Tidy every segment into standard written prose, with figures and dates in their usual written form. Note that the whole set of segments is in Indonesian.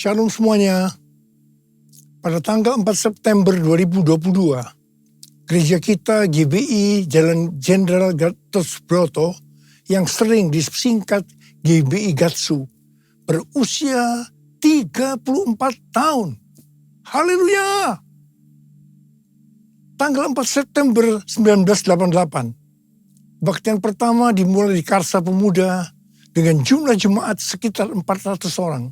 Shalom semuanya. Pada tanggal 4 September 2022, gereja kita GBI Jalan Jenderal Gatot Subroto yang sering disingkat GBI Gatsu berusia 34 tahun. Haleluya! Tanggal 4 September 1988, kebaktian pertama dimulai di Karsa Pemuda dengan jumlah jemaat sekitar 400 orang.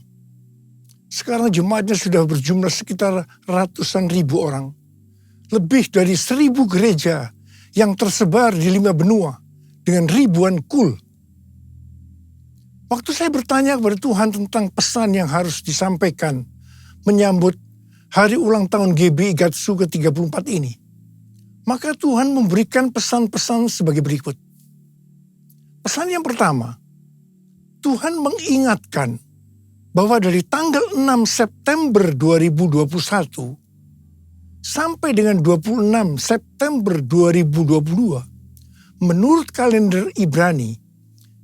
Sekarang jemaatnya sudah berjumlah sekitar ratusan ribu orang. Lebih dari 1.000 gereja yang tersebar di 5 benua dengan ribuan kul. Waktu saya bertanya kepada Tuhan tentang pesan yang harus disampaikan menyambut hari ulang tahun GBI Gatsu ke-34 ini, maka Tuhan memberikan pesan-pesan sebagai berikut. Pesan yang pertama, Tuhan mengingatkan bahwa dari tanggal 6 September 2021 sampai dengan 26 September 2022, menurut kalender Ibrani,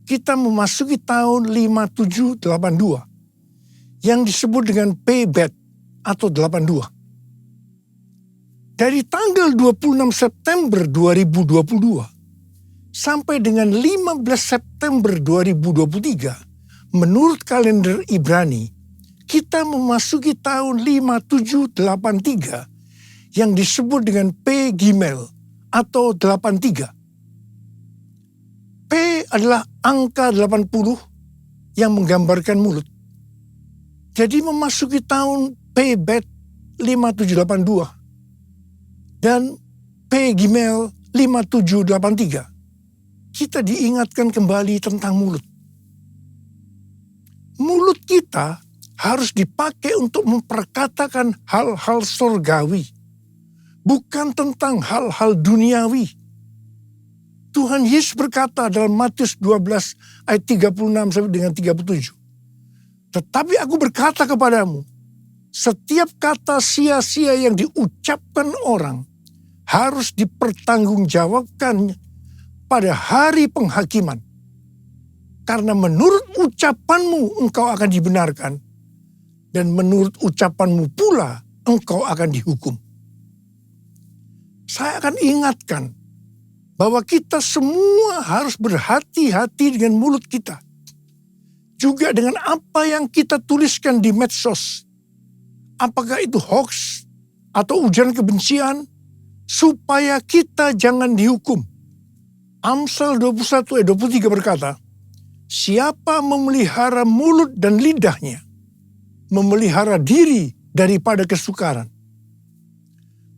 kita memasuki tahun 5782 yang disebut dengan Pebet atau 82. Dari tanggal 26 September 2022 sampai dengan 15 September 2023, menurut kalender Ibrani, kita memasuki tahun 5783 yang disebut dengan P Gimel atau 83. P adalah angka 80 yang menggambarkan mulut. Jadi memasuki tahun Pebet 5782 dan P Gimel 5783, kita diingatkan kembali tentang mulut. Mulut kita harus dipakai untuk memperkatakan hal-hal surgawi, bukan tentang hal-hal duniawi. Tuhan Yesus berkata dalam Matius 12 ayat 36 sampai dengan 37. Tetapi aku berkata kepadamu, setiap kata sia-sia yang diucapkan orang harus dipertanggungjawabkan pada hari penghakiman. Karena menurut ucapanmu engkau akan dibenarkan, dan menurut ucapanmu pula engkau akan dihukum. Saya akan ingatkan bahwa kita semua harus berhati-hati dengan mulut kita. Juga dengan apa yang kita tuliskan di medsos. Apakah itu hoax atau ujaran kebencian, supaya kita jangan dihukum. Amsal 21 ayat 23 berkata, siapa memelihara mulut dan lidahnya, memelihara diri daripada kesukaran.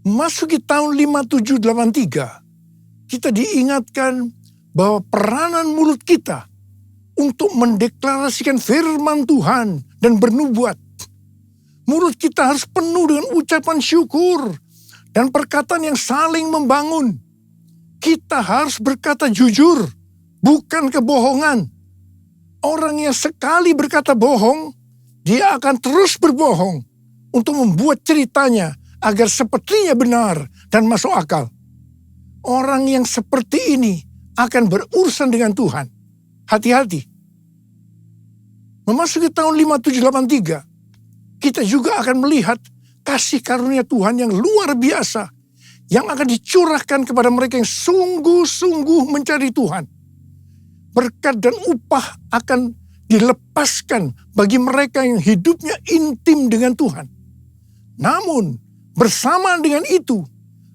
Memasuki tahun 5783, kita diingatkan bahwa peranan mulut kita untuk mendeklarasikan firman Tuhan dan bernubuat. Mulut kita harus penuh dengan ucapan syukur dan perkataan yang saling membangun. Kita harus berkata jujur, bukan kebohongan. Orang yang sekali berkata bohong, dia akan terus berbohong untuk membuat ceritanya agar sepertinya benar dan masuk akal. Orang yang seperti ini akan berurusan dengan Tuhan. Hati-hati. Memasuki tahun 5783, kita juga akan melihat kasih karunia Tuhan yang luar biasa yang akan dicurahkan kepada mereka yang sungguh-sungguh mencari Tuhan. Berkat dan upah akan dilepaskan bagi mereka yang hidupnya intim dengan Tuhan. Namun, bersama dengan itu,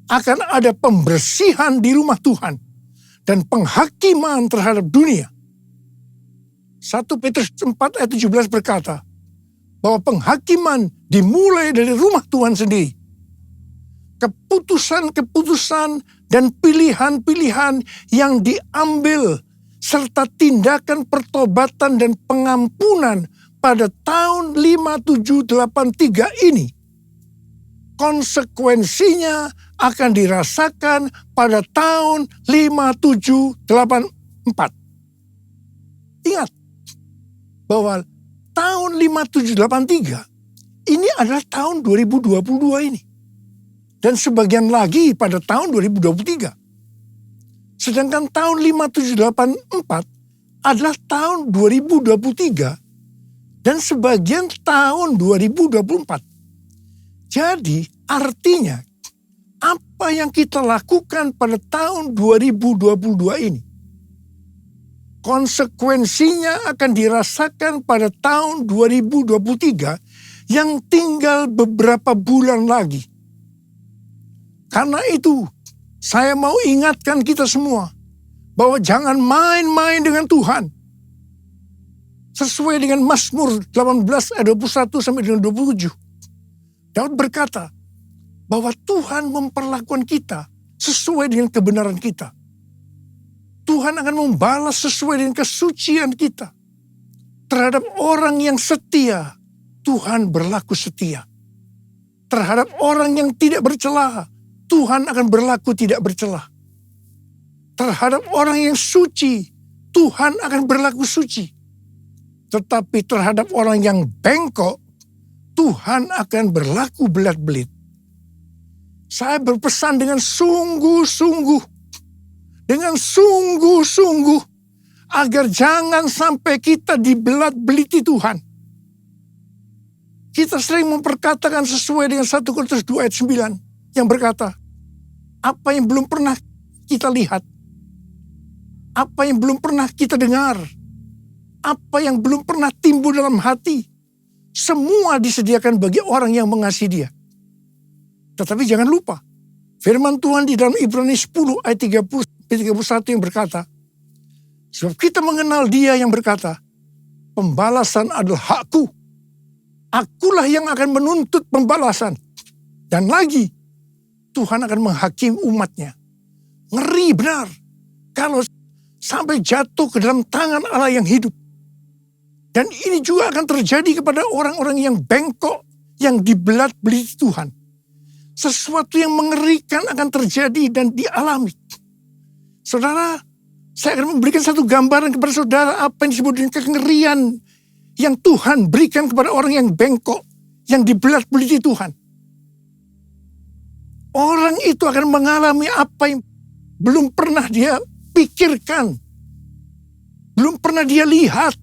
akan ada pembersihan di rumah Tuhan dan penghakiman terhadap dunia. 1 Petrus 4 ayat 17 berkata, bahwa penghakiman dimulai dari rumah Tuhan sendiri. Keputusan-keputusan dan pilihan-pilihan yang diambil serta tindakan pertobatan dan pengampunan pada tahun 5783 ini, konsekuensinya akan dirasakan pada tahun 5784. Ingat bahwa tahun 5783 ini adalah tahun 2022 ini. Dan sebagian lagi pada tahun 2023. Sedangkan tahun 5784 adalah tahun 2023 dan sebagian tahun 2024. Jadi artinya apa yang kita lakukan pada tahun 2022 ini, konsekuensinya akan dirasakan pada tahun 2023 yang tinggal beberapa bulan lagi. Karena itu, saya mau ingatkan kita semua bahwa jangan main-main dengan Tuhan. Sesuai dengan Mazmur 18 ayat 21 sampai dengan 27. Daud berkata bahwa Tuhan memperlakukan kita sesuai dengan kebenaran kita. Tuhan akan membalas sesuai dengan kesucian kita. Terhadap orang yang setia, Tuhan berlaku setia. Terhadap orang yang tidak bercela, Tuhan akan berlaku tidak bercela. Terhadap orang yang suci, Tuhan akan berlaku suci. Tetapi terhadap orang yang bengkok, Tuhan akan berlaku belat-belit. Saya berpesan dengan sungguh-sungguh, agar jangan sampai kita dibelat-beliti Tuhan. Kita sering memperkatakan sesuai dengan 1 Korintus 2 ayat 9 yang berkata, apa yang belum pernah kita lihat, apa yang belum pernah kita dengar, apa yang belum pernah timbul dalam hati, semua disediakan bagi orang yang mengasihi Dia. Tetapi jangan lupa, firman Tuhan di dalam Ibrani 10 ayat 30-31 yang berkata, sebab kita mengenal Dia yang berkata, pembalasan adalah hakku. Akulah yang akan menuntut pembalasan. Dan lagi, Tuhan akan menghakimi umatnya. Ngeri benar kalau sampai jatuh ke dalam tangan Allah yang hidup. Dan ini juga akan terjadi kepada orang-orang yang bengkok, yang dibelat-beliti Tuhan. Sesuatu yang mengerikan akan terjadi dan dialami. Saudara, saya akan memberikan satu gambaran kepada saudara apa yang disebut dengan kengerian yang Tuhan berikan kepada orang yang bengkok, yang dibelat-beliti Tuhan. Orang itu akan mengalami apa yang belum pernah dia pikirkan, belum pernah dia lihat,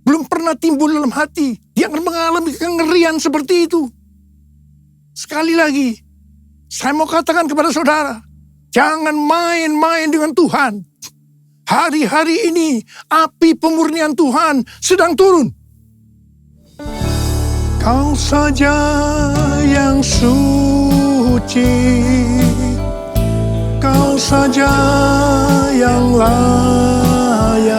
belum pernah timbul dalam hati. Dia akan mengalami kengerian seperti itu. Sekali lagi, saya mau katakan kepada saudara, jangan main-main dengan Tuhan. Hari-hari ini, api pemurnian Tuhan sedang turun. Kau saja yang suci, Kau saja yang layak,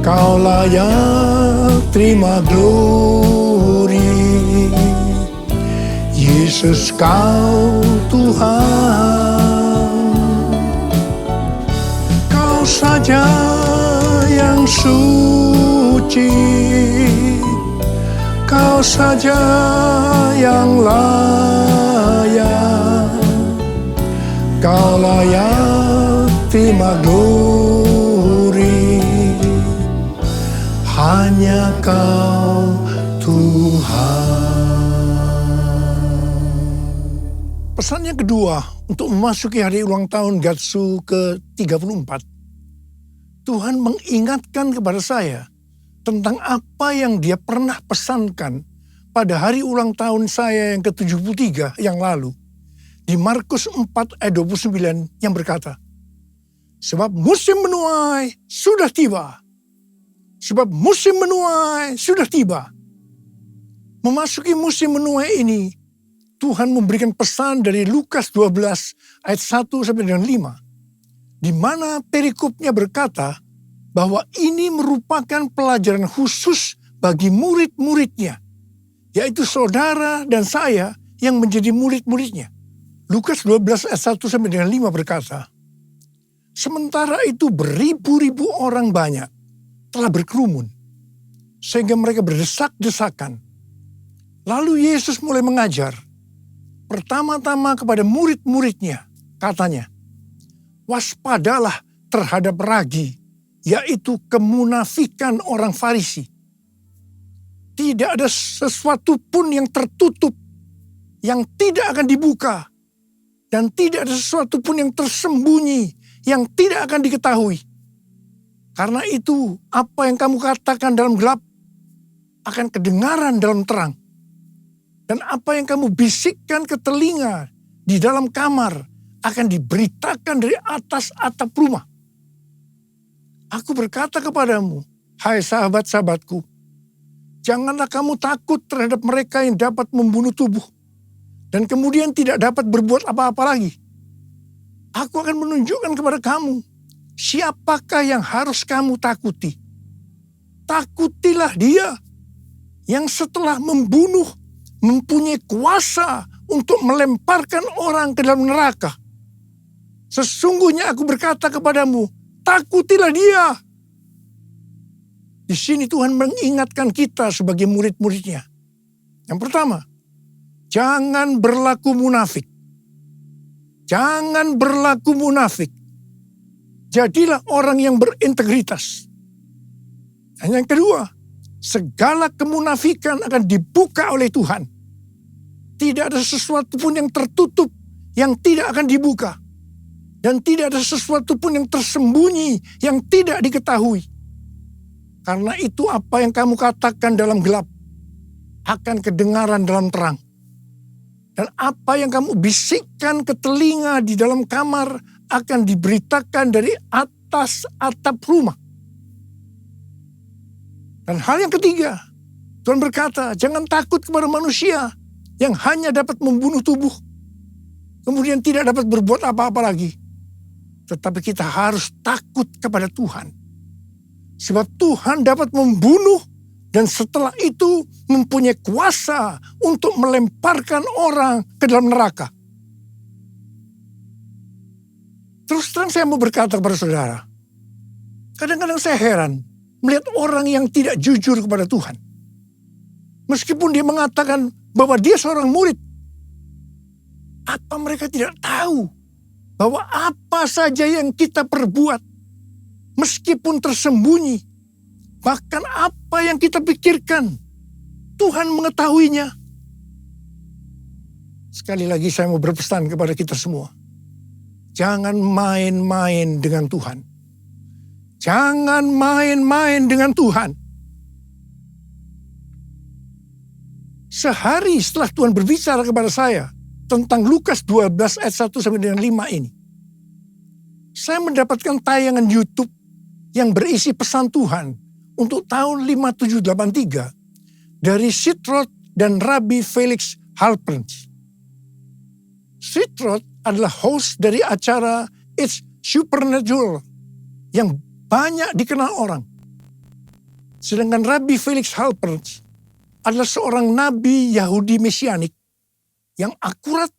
Kau layak terima glory. Yesus Kau Tuhan, Kau saja yang suci, Kau saja yang layak, Kau layak terima glory. Hanya Kau Tuhan. Pesan yang kedua untuk memasuki hari ulang tahun Gatsu ke-34. Tuhan mengingatkan kepada saya tentang apa yang Dia pernah pesankan pada hari ulang tahun saya yang ke-73 yang lalu. Di Markus 4 ayat 29 yang berkata, sebab musim menuai sudah tiba. Sebab musim menuai sudah tiba. Memasuki musim menuai ini, Tuhan memberikan pesan dari Lukas 12 ayat 1 sampai dengan 5. Di mana perikopnya berkata bahwa ini merupakan pelajaran khusus bagi murid-muridnya. Yaitu saudara dan saya yang menjadi murid-muridnya. Lukas 12 ayat 1 sampai dengan 5 berkata, sementara itu beribu-ribu orang banyak telah berkerumun, sehingga mereka berdesak-desakan. Lalu Yesus mulai mengajar, pertama-tama kepada murid-muridnya, katanya, waspadalah terhadap ragi, yaitu kemunafikan orang Farisi. Tidak ada sesuatu pun yang tertutup, yang tidak akan dibuka, dan tidak ada sesuatu pun yang tersembunyi, yang tidak akan diketahui. Karena itu apa yang kamu katakan dalam gelap akan kedengaran dalam terang. Dan apa yang kamu bisikkan ke telinga di dalam kamar akan diberitakan dari atas atap rumah. Aku berkata kepadamu, hai sahabat-sahabatku, janganlah kamu takut terhadap mereka yang dapat membunuh tubuh dan kemudian tidak dapat berbuat apa-apa lagi. Aku akan menunjukkan kepada kamu siapakah yang harus kamu takuti. Takutilah dia yang setelah membunuh mempunyai kuasa untuk melemparkan orang ke dalam neraka. Sesungguhnya aku berkata kepadamu, takutilah dia. Di sini Tuhan mengingatkan kita sebagai murid-muridnya. Yang pertama, jangan berlaku munafik. Jangan berlaku munafik. Jadilah orang yang berintegritas. Dan yang kedua, segala kemunafikan akan dibuka oleh Tuhan. Tidak ada sesuatu pun yang tertutup yang tidak akan dibuka. Dan tidak ada sesuatu pun yang tersembunyi yang tidak diketahui. Karena itu apa yang kamu katakan dalam gelap akan kedengaran dalam terang. Dan apa yang kamu bisikkan ke telinga di dalam kamar akan diberitakan dari atas atap rumah. Dan hal yang ketiga, Tuhan berkata, jangan takut kepada manusia yang hanya dapat membunuh tubuh, kemudian tidak dapat berbuat apa-apa lagi. Tetapi kita harus takut kepada Tuhan. Sebab Tuhan dapat membunuh dan setelah itu mempunyai kuasa untuk melemparkan orang ke dalam neraka. Terus terang saya mau berkata kepada saudara, kadang-kadang saya heran melihat orang yang tidak jujur kepada Tuhan. Meskipun dia mengatakan bahwa dia seorang murid, apa mereka tidak tahu bahwa apa saja yang kita perbuat, meskipun tersembunyi, bahkan apa yang kita pikirkan, Tuhan mengetahuinya. Sekali lagi saya mau berpesan kepada kita semua. Jangan main-main dengan Tuhan. Jangan main-main dengan Tuhan. Sehari setelah Tuhan berbicara kepada saya tentang Lukas 12 ayat 1 sampai dengan 5 ini, saya mendapatkan tayangan YouTube yang berisi pesan Tuhan untuk tahun 5783 dari Sitroth dan Rabbi Felix Halpern. Sitroth adalah host dari acara It's Supernatural yang banyak dikenal orang. Sedangkan Rabbi Felix Halpern adalah seorang nabi Yahudi Mesianik yang akurat,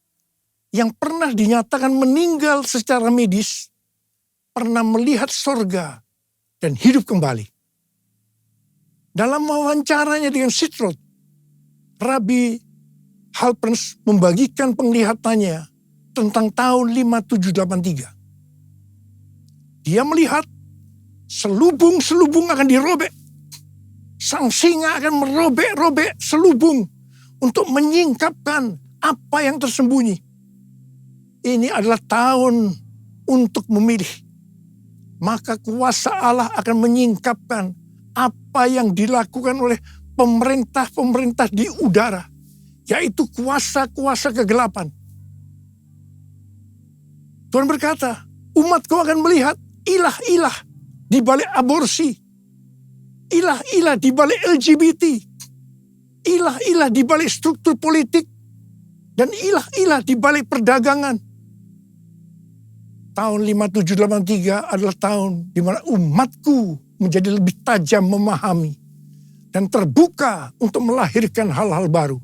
yang pernah dinyatakan meninggal secara medis, pernah melihat sorga dan hidup kembali. Dalam wawancaranya dengan Sitroth, Rabbi Halpern membagikan penglihatannya tentang tahun 5783. Dia melihat selubung-selubung akan dirobek. Sang singa akan merobek-robek selubung untuk menyingkapkan apa yang tersembunyi. Ini adalah tahun untuk memilih. Maka kuasa Allah akan menyingkapkan apa yang dilakukan oleh pemerintah-pemerintah di udara, yaitu kuasa-kuasa kegelapan. Tuhan berkata, umatku akan melihat ilah-ilah di balik aborsi, ilah-ilah di balik LGBT, ilah-ilah di balik struktur politik, dan ilah-ilah di balik perdagangan. Tahun 5783 adalah tahun di mana umatku menjadi lebih tajam memahami dan terbuka untuk melahirkan hal-hal baru.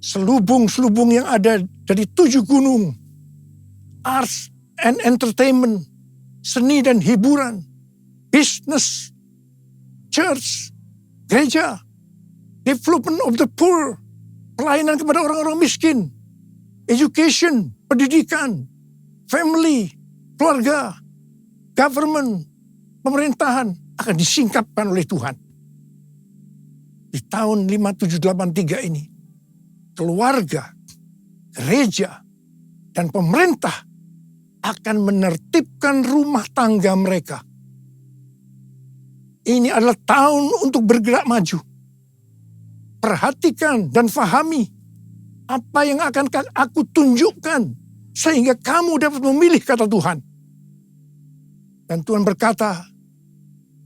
Selubung-selubung yang ada dari 7 gunung, arts and entertainment, seni dan hiburan, business, church, gereja, development of the poor, pelayanan kepada orang-orang miskin, education, pendidikan, family, keluarga, government, pemerintahan akan disingkapkan oleh Tuhan. Di tahun 5783 ini, keluarga, gereja, dan pemerintah akan menertibkan rumah tangga mereka Ini adalah tahun untuk bergerak maju. Perhatikan dan fahami apa yang akan aku tunjukkan sehingga kamu dapat memilih kata Tuhan. Dan Tuhan berkata,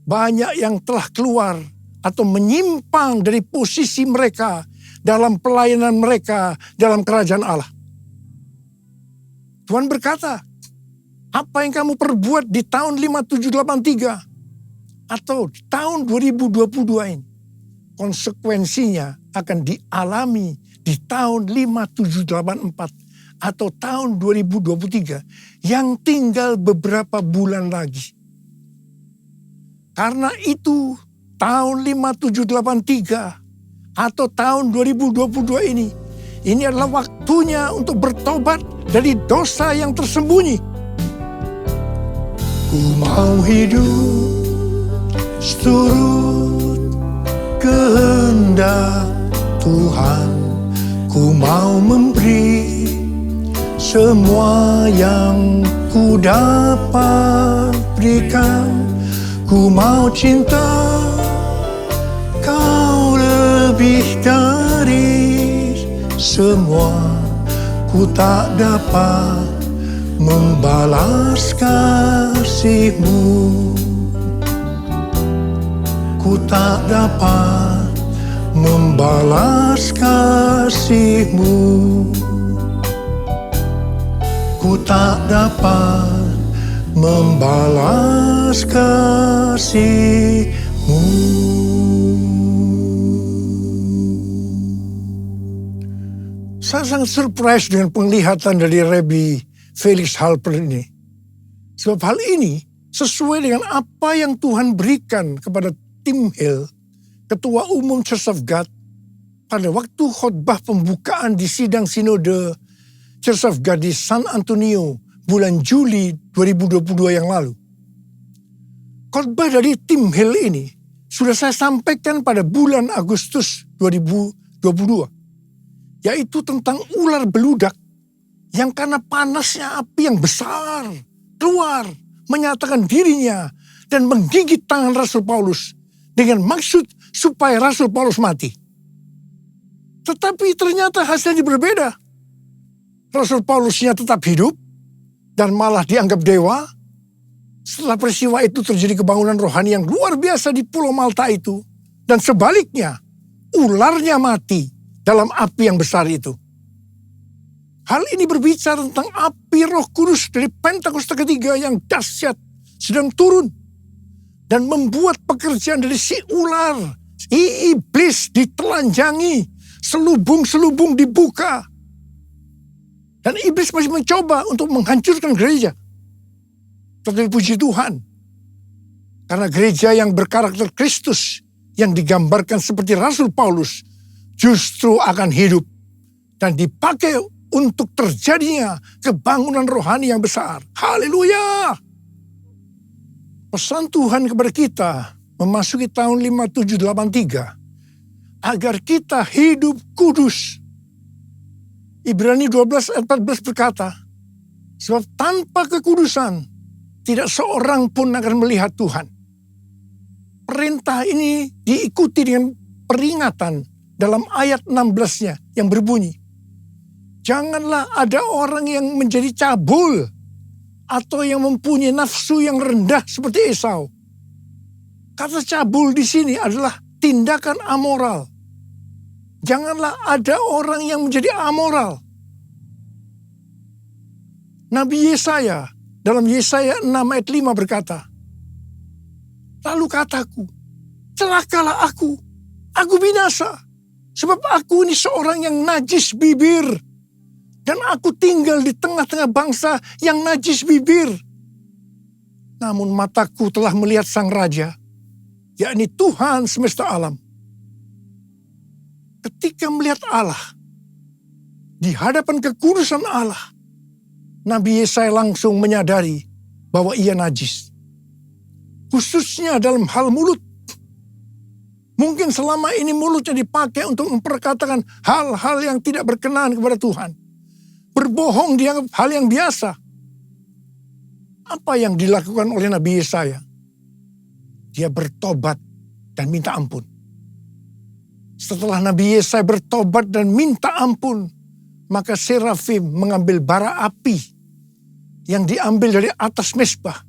banyak yang telah keluar atau menyimpang dari posisi mereka dalam pelayanan mereka dalam kerajaan Allah. Tuhan berkata, apa yang kamu perbuat di tahun 5783 atau di tahun 2022 ini, konsekuensinya akan dialami di tahun 5784 atau tahun 2023 yang tinggal beberapa bulan lagi. Karena itu tahun 5783 atau tahun 2022 ini adalah waktunya untuk bertobat dari dosa yang tersembunyi. Ku mau hidup seturut kehendak Tuhan, ku mau memberi semua yang ku dapat berikan. Ku mau cinta kau lebih dari semua. Ku tak dapat membalas kasih-Mu. Ku tak dapat membalas kasih-Mu. Ku tak dapat membalas kasih-Mu. Saya sangat surprise dengan penglihatan dari Rabbi Felix Halper ini. Sebab hal ini sesuai dengan apa yang Tuhan berikan kepada Tim Hill, Ketua Umum Church of God, pada waktu khotbah pembukaan di sidang sinode Church of God di San Antonio bulan Juli 2022 yang lalu. Khotbah dari Tim Hill ini sudah saya sampaikan pada bulan Agustus 2022, yaitu tentang ular beludak yang karena panasnya api yang besar keluar menyatakan dirinya dan menggigit tangan Rasul Paulus dengan maksud supaya Rasul Paulus mati. Tetapi ternyata hasilnya berbeda. Rasul Paulusnya tetap hidup dan malah dianggap dewa. Setelah peristiwa itu terjadi kebangunan rohani yang luar biasa di Pulau Malta itu. Dan sebaliknya, ularnya mati dalam api yang besar itu. Hal ini berbicara tentang api Roh Kudus dari Pentakosta ketiga yang dahsyat sedang turun. Dan membuat pekerjaan dari si ular, si iblis ditelanjangi, selubung-selubung dibuka. Dan iblis masih mencoba untuk menghancurkan gereja. Tetapi puji Tuhan, karena gereja yang berkarakter Kristus, yang digambarkan seperti Rasul Paulus, justru akan hidup dan dipakai untuk terjadinya kebangunan rohani yang besar. Haleluya! Pesan Tuhan kepada kita memasuki tahun 5783 agar kita hidup kudus. Ibrani 12 ayat 14 berkata, sebab tanpa kekudusan tidak seorang pun akan melihat Tuhan. Perintah ini diikuti dengan peringatan dalam ayat 16-nya yang berbunyi, janganlah ada orang yang menjadi cabul atau yang mempunyai nafsu yang rendah seperti Esau. Kata cabul di sini adalah tindakan amoral. Janganlah ada orang yang menjadi amoral. Nabi Yesaya dalam Yesaya 6 ayat 5 berkata, lalu kataku, celakalah aku binasa, sebab aku ini seorang yang najis bibir, dan aku tinggal di tengah-tengah bangsa yang najis bibir. Namun mataku telah melihat Sang Raja, yakni Tuhan semesta alam. Ketika melihat Allah, di hadapan kekudusan Allah, Nabi Yesaya langsung menyadari bahwa ia najis. Khususnya dalam hal mulut. Mungkin selama ini mulutnya dipakai untuk memperkatakan hal-hal yang tidak berkenan kepada Tuhan. Berbohong dianggap hal yang biasa. Apa yang dilakukan oleh Nabi Yesaya? dia bertobat dan minta ampun. Setelah Nabi Yesaya bertobat dan minta ampun, maka serafim mengambil bara api yang diambil dari atas mezbah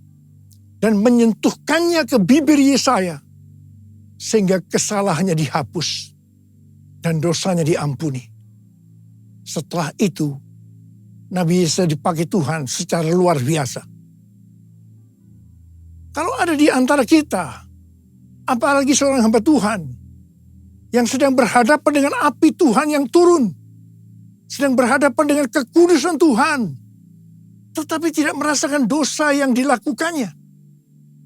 dan menyentuhkannya ke bibir Yesaya, sehingga kesalahannya dihapus dan dosanya diampuni. Setelah itu, Nabi Yesaya dipakai Tuhan secara luar biasa. Kalau ada di antara kita, apalagi seorang hamba Tuhan, yang sedang berhadapan dengan api Tuhan yang turun, sedang berhadapan dengan kekudusan Tuhan, tetapi tidak merasakan dosa yang dilakukannya,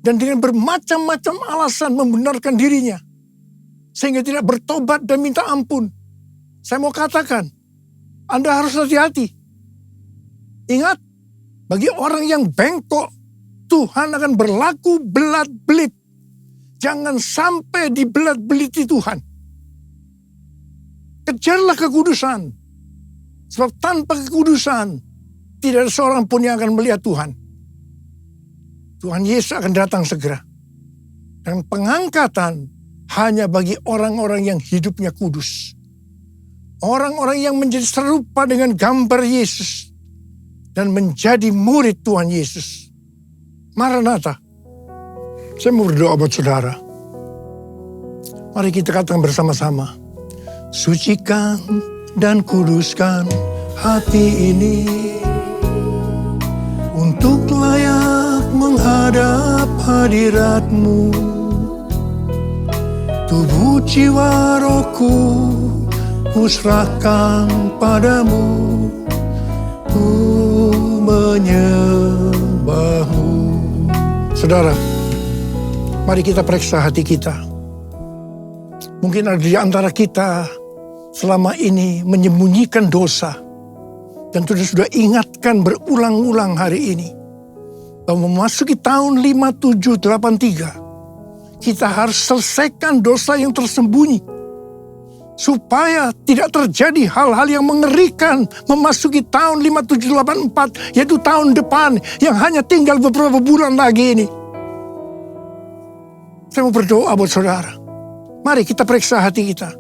dan dengan bermacam-macam alasan membenarkan dirinya, sehingga tidak bertobat dan minta ampun. Saya mau katakan, Anda harus hati-hati. Ingat, bagi orang yang bengkok, Tuhan akan berlaku belat-belit. Jangan sampai dibelat-beliti Tuhan. Kejarlah kekudusan. Sebab tanpa kekudusan, tidak ada seorang pun yang akan melihat Tuhan. Tuhan Yesus akan datang segera. Dan pengangkatan hanya bagi orang-orang yang hidupnya kudus. Orang-orang yang menjadi serupa dengan gambar Yesus. Dan menjadi murid Tuhan Yesus. Maranatha. Saya mau berdoa buat saudara. Mari kita katakan bersama-sama. Sucikan dan kuduskan hati ini untuk layak menghadap hadirat-Mu. Tubuh jiwa rohku kuserahkan padamu, ku menyembah-Mu. Saudara, mari kita periksa hati kita. Mungkin ada di antara kita selama ini menyembunyikan dosa. Dan sudah ingatkan berulang-ulang hari ini. Bahwa memasuki tahun 5783. Kita harus selesaikan dosa yang tersembunyi. Supaya tidak terjadi hal-hal yang mengerikan memasuki tahun 5784. Yaitu tahun depan yang hanya tinggal beberapa bulan lagi ini. Saya mau berdoa buat saudara. Mari kita periksa hati kita.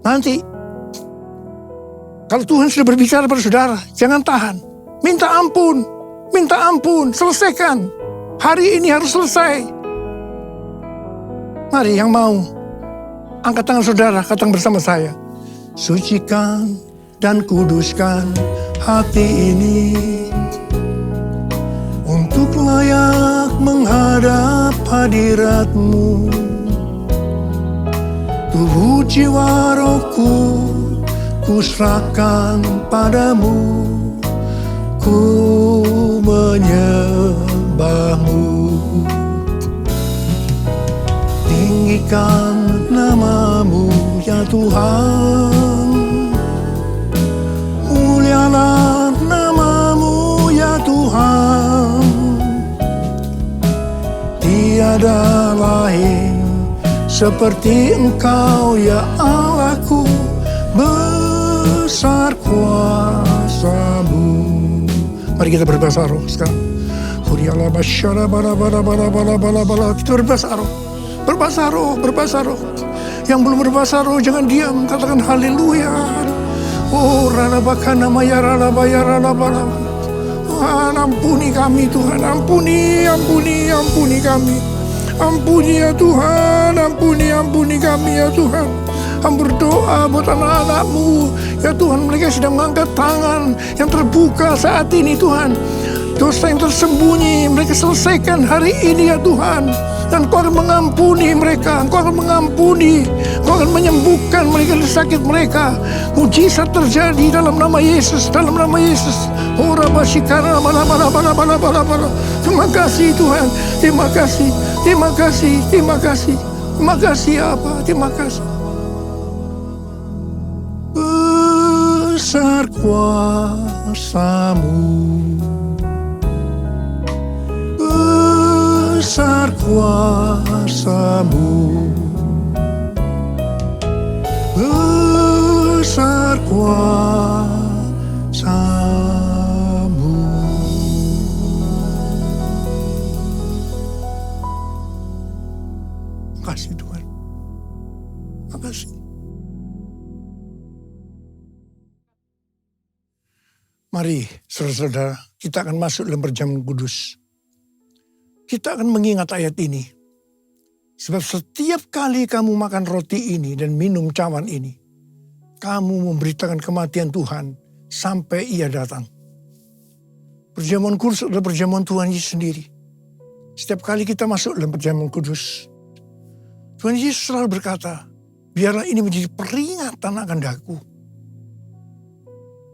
Nanti, kalau Tuhan sudah berbicara pada saudara, jangan tahan. Minta ampun, selesaikan. Hari ini harus selesai. Mari yang mau, angkat tangan saudara, katakan bersama saya. Sucikan dan kuduskan hati ini untuk layak menghadap hadirat-Mu. Tubuh jiwa rohku kuserahkan padamu, ku menyembah-Mu. Tinggikan nama-Mu ya Tuhan, mulialah nama-Mu ya Tuhan. Tiada lain seperti Engkau ya Allahku, besar kuasa-Mu. Mari kita berbahasa roh sekarang. Kita berbahasa roh. Yang belum berbahasa roh jangan diam, katakan haleluya. Oh ranabakana maya ranabaya. Tuhan ampuni kami, Tuhan ampuni kami. Ampuni ya Tuhan, ampuni kami ya Tuhan. Kami berdoa buat anak-anak-Mu ya Tuhan, mereka sedang mengangkat tangan yang terbuka saat ini Tuhan. Dosa yang tersembunyi mereka selesaikan hari ini ya Tuhan. Dan Kau akan mengampuni mereka, Kau akan menyembuhkan mereka dari sakit mereka. Mujizat terjadi dalam nama Yesus, Oh Rabashikara bala. Terima kasih Tuhan, terima kasih Apa, terima kasih. Besar kuasa-Mu, besar kuasa-Mu, besar kuasa-Mu. Mari saudara-saudara, kita akan masuk dalam perjamuan kudus. Kita akan mengingat ayat ini. Sebab setiap kali kamu makan roti ini dan minum cawan ini, kamu memberitakan kematian Tuhan sampai Ia datang. Perjamuan kudus adalah perjamuan Tuhan Yesus sendiri. Setiap kali kita masuk dalam perjamuan kudus, Tuhan Yesus selalu berkata, biarlah ini menjadi peringatan akan daku.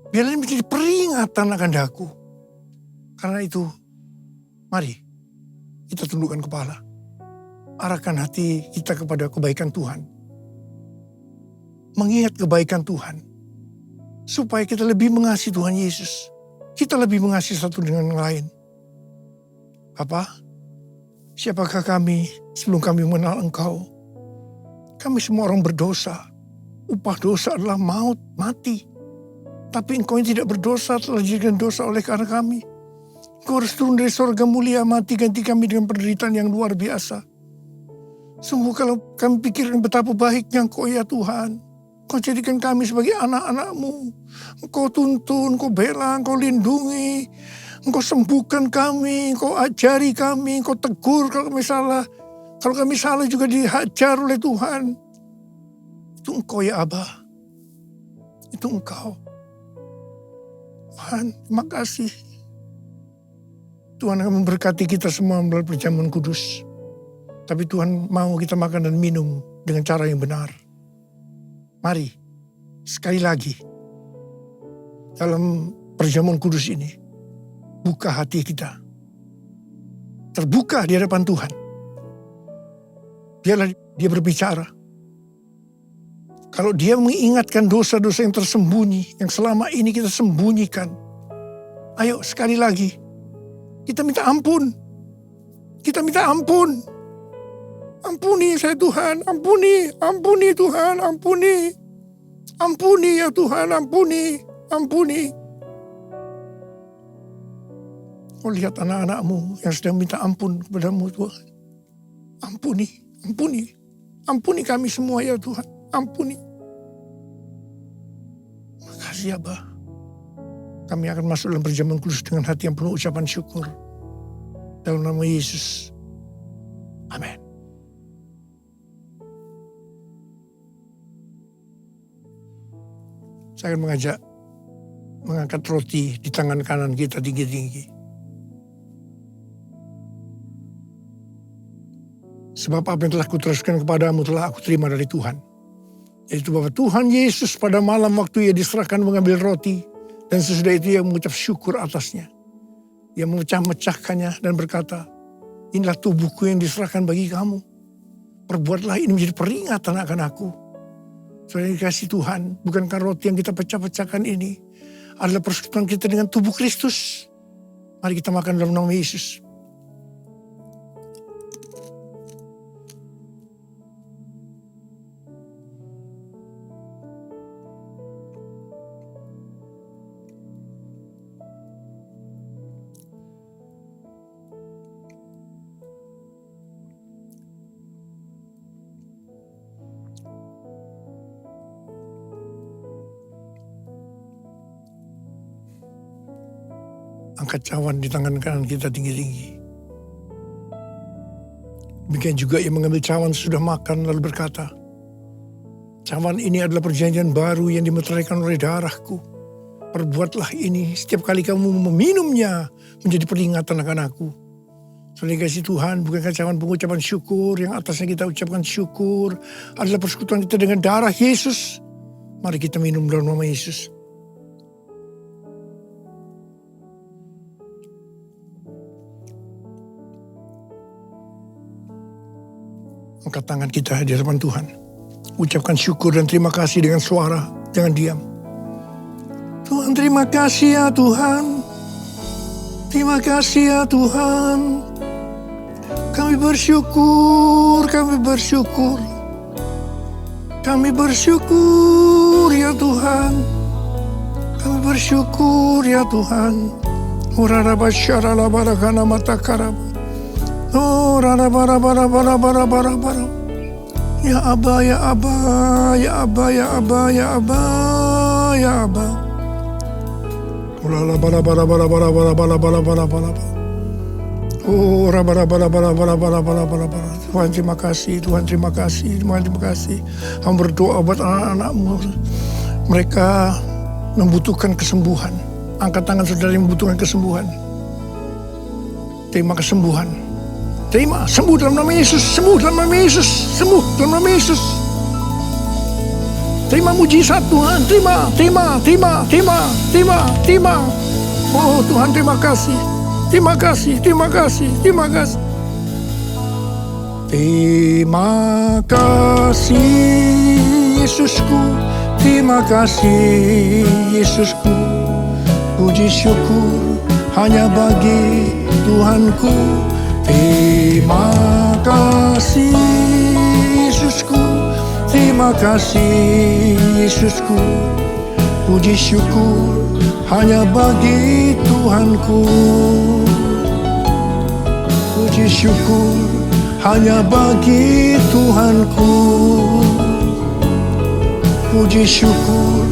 Biarlah ini menjadi peringatan akan daku. Karena itu, mari kita tundukkan kepala. Arahkan hati kita kepada kebaikan Tuhan. Mengingat kebaikan Tuhan. Supaya kita lebih mengasihi Tuhan Yesus. Kita lebih mengasihi satu dengan yang lain. Bapa, siapakah kami sebelum kami mengenal Engkau? Kami semua orang berdosa. Upah dosa adalah maut, mati. Tapi Engkau yang tidak berdosa telah dijadikan dosa oleh karena kami. Engkau harus turun dari surga mulia, mati ganti kami dengan penderitaan yang luar biasa. Sungguh kalau kami pikirkan betapa baiknya Engkau ya Tuhan. Engkau jadikan kami sebagai anak-anak-Mu. Engkau tuntun, Engkau bela, Engkau lindungi. Engkau sembuhkan kami, Engkau ajari kami, Engkau tegur kalau kami salah. Kalau kami salah juga dihajar oleh Tuhan. Itu Engkau ya Aba. Itu Engkau. Tuhan, terima kasih. Tuhan akan memberkati kita semua melalui perjamuan kudus. Tapi Tuhan mau kita makan dan minum dengan cara yang benar. Mari, sekali lagi, dalam perjamuan kudus ini, buka hati kita. Terbuka di hadapan Tuhan. Biarlah Dia berbicara. Kalau Dia mengingatkan dosa-dosa yang tersembunyi, yang selama ini kita sembunyikan. Ayo sekali lagi, kita minta ampun. Kita minta ampun. Ampuni saya Tuhan, ampuni Tuhan, ampuni. Ampuni ya Tuhan, ampuni. Kau lihat anak-anak-Mu yang sedang minta ampun kepada-Mu Tuhan. Ampuni kami semua ya Tuhan, ampuni. Makasih Abah. Kami akan masuk dalam perjamuan kudus dengan hati yang penuh ucapan syukur. Dalam nama Yesus. Amin. Saya akan mengangkat roti di tangan kanan kita tinggi-tinggi. Sebab apa yang telah kuteruskan kepadamu telah aku terima dari Tuhan. Yaitu bahwa Tuhan Yesus pada malam waktu Ia diserahkan mengambil roti. Dan sesudah itu Ia mengucap syukur atasnya. Ia memecah-mecahkannya dan berkata, inilah tubuhku yang diserahkan bagi kamu. Perbuatlah ini menjadi peringatan akan aku. Saudara dikasih Tuhan, bukankah roti yang kita pecah-pecahkan ini adalah persekutuan kita dengan tubuh Kristus? Mari kita makan dalam nama Yesus. Angkat cawan di tangan kanan kita tinggi-tinggi. Demikian juga Ia mengambil cawan sudah makan lalu berkata, cawan ini adalah perjanjian baru yang dimeteraikan oleh darahku. Perbuatlah ini setiap kali kamu meminumnya menjadi peringatan akan aku. Saudara kasih Tuhan, bukankah cawan pengucapan syukur yang atasnya kita ucapkan syukur adalah persekutuan kita dengan darah Yesus. Mari kita minum dalam nama Yesus. Angkat tangan kita di hadapan Tuhan. Ucapkan syukur dan terima kasih dengan suara. Jangan diam. Tuhan terima kasih ya Tuhan. Terima kasih ya Tuhan. Kami bersyukur, kami bersyukur. Kami bersyukur ya Tuhan. Kami bersyukur ya Tuhan. Urarabasyarala barakana matakarab. Oh, bara. Ya Aba, ya Aba, ya Aba, ya Aba, ya Aba, ya Aba. Oh, Tuhan terima kasih, Tuhan terima kasih, Tuhan terima kasih. Hamba berdoa buat anak-anakmu. Mereka membutuhkan kesembuhan. Angkat tangan saudara yang membutuhkan kesembuhan. Terima kesembuhan. Terima, sembuh dalam nama Yesus, sembuh dalam nama Yesus, sembuh dalam nama Yesus. Terima mujizat Tuhan, terima. Oh Tuhan terima kasih. Terima kasih. Terima kasih Yesusku. Terima kasih Yesusku. Puji syukur hanya bagi Tuhanku. Terima kasih Yesusku. Terima kasih Yesusku. Puji syukur hanya bagi Tuhanku. Puji syukur hanya bagi Tuhanku. Puji syukur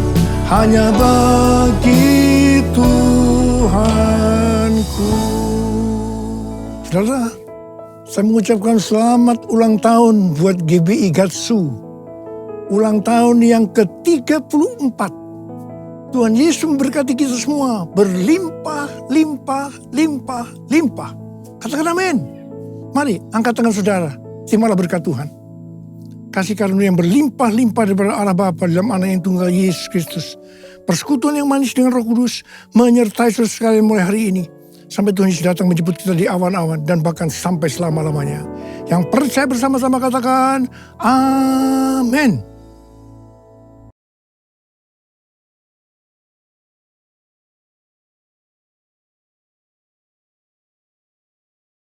hanya bagi Tuhanku. Saudara, saya mengucapkan selamat ulang tahun buat GBI Gatsu. Ulang tahun yang ke-34. Tuhan Yesus memberkati kita semua. Berlimpah. Katakan amin. Mari angkat tangan saudara. Terimalah berkat Tuhan. Kasih karunia yang berlimpah-limpah daripada Allah Bapa dalam Anak yang tunggal Yesus Kristus. Persekutuan yang manis dengan Roh Kudus menyertai saudara sekalian mulai hari ini. Sampai Tuhan Yesus datang menjemput kita di awan-awan dan bahkan sampai selama-lamanya. Yang percaya bersama-sama katakan amin.